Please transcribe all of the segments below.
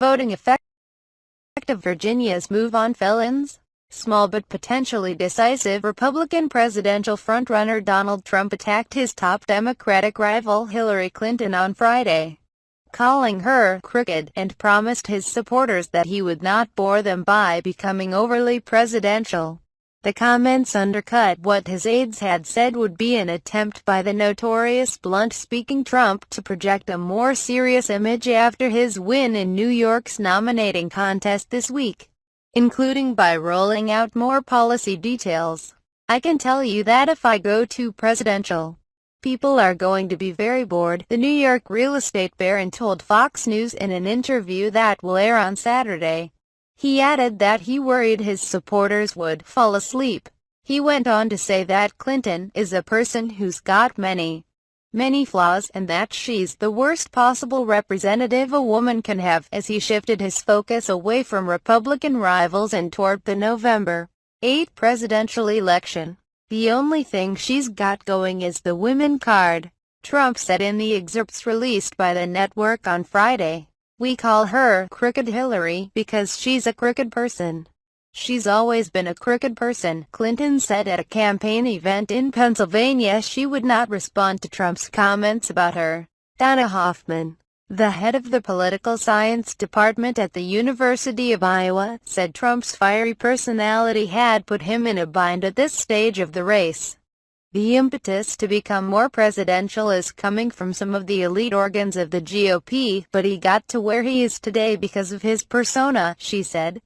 voting effect of Virginia's move on felons. Small but potentially decisive Republican presidential frontrunner Donald Trump attacked his top Democratic rival Hillary Clinton on Friday, calling her crooked, and promised his supporters that he would not bore them by becoming overly presidential. The comments undercut what his aides had said would be an attempt by the notorious blunt-speaking Trump to project a more serious image after his win in New York's nominating contest this week, including by rolling out more policy details. "I can tell you that if I go too presidential, people are going to be very bored," the New York real estate baron told Fox News in an interview that will air on Saturday. He added that he worried his supporters would fall asleep. He went on to say that Clinton is a person who's got many flaws, and that she's the worst possible representative a woman can have, as he shifted his focus away from Republican rivals and toward the November 8 presidential election. "The only thing she's got going is the women card," Trump said in the excerpts released by the network on Friday. "We call her Crooked Hillary because she's a crooked person. She's always been a crooked person," Clinton said at a campaign event in Pennsylvania. She would not respond to Trump's comments about her. Dana Hoffman, the head of the political science department at the University of Iowa, said Trump's fiery personality had put him in a bind at this stage of the race. "The impetus to become more presidential is coming from some of the elite organs of the GOP, but he got to where he is today because of his persona," she said.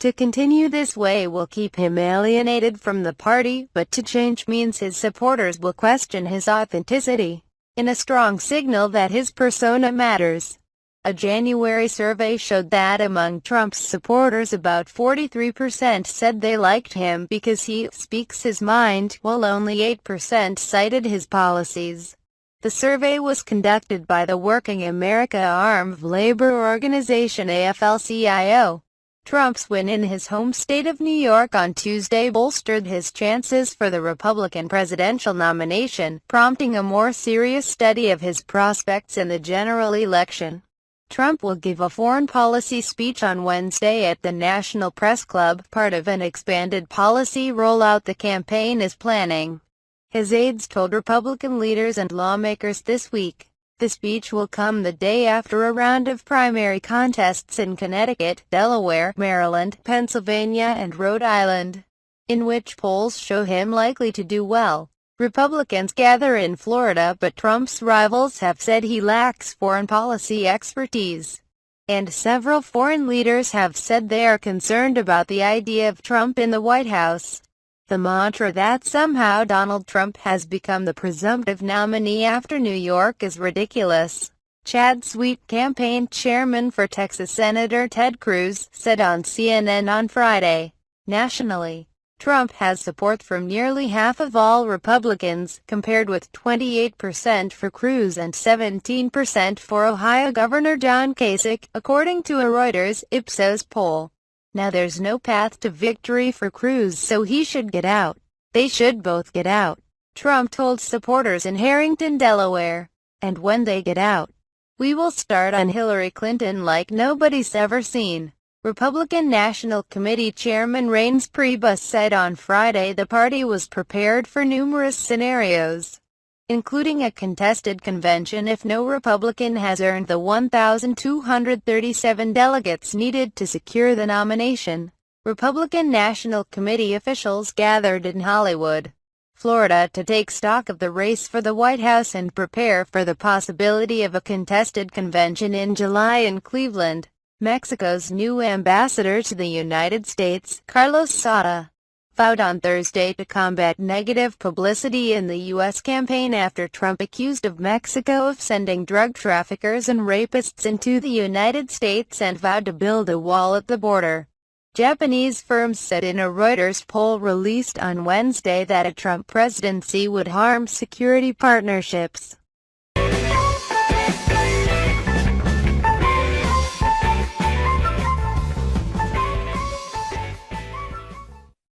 "To continue this way will keep him alienated from the party, but to change means his supporters will question his authenticity, in a strong signal that his persona matters." A January survey showed that among Trump's supporters about 43% said they liked him because he speaks his mind, while only 8% cited his policies. The survey was conducted by the Working America arm of labor organization AFL-CIO. Trump's win in his home state of New York on Tuesday bolstered his chances for the Republican presidential nomination, prompting a more serious study of his prospects in the general election. Trump will give a foreign policy speech on Wednesday at the National Press Club, part of an expanded policy rollout the campaign is planning, his aides told Republican leaders and lawmakers this week. The speech will come the day after a round of primary contests in Connecticut, Delaware, Maryland, Pennsylvania, and Rhode Island, in which polls show him likely to do well. Republicans gather in Florida, but Trump's rivals have said he lacks foreign policy expertise, and several foreign leaders have said they are concerned about the idea of Trump in the White House. The mantra that somehow Donald Trump has become the presumptive nominee after New York is ridiculous, Chad Sweet, campaign chairman for Texas Senator Ted Cruz, said on CNN on Friday. Nationally, Trump has support from nearly half of all Republicans, compared with 28% for Cruz and 17% for Ohio Governor John Kasich, according to a Reuters Ipsos poll. Now there's no path to victory for Cruz, so he should get out. They should both get out, Trump told supporters in Harrington, Delaware. And when they get out, we will start on Hillary Clinton like nobody's ever seen. Republican National Committee Chairman Reince Priebus said on Friday the party was prepared for numerous scenarios, including a contested convention if no Republican has earned the 1,237 delegates needed to secure the nomination. Republican National Committee officials gathered in Hollywood, Florida, to take stock of the race for the White House and prepare for the possibility of a contested convention in July in Cleveland. Mexico's new ambassador to the United States, Carlos Sada, vowed on Thursday to combat negative publicity in the U.S. campaign after Trump accused of Mexico of sending drug traffickers and rapists into the United States and vowed to build a wall at the border. Japanese firms said in a Reuters poll released on Wednesday that a Trump presidency would harm security partnerships.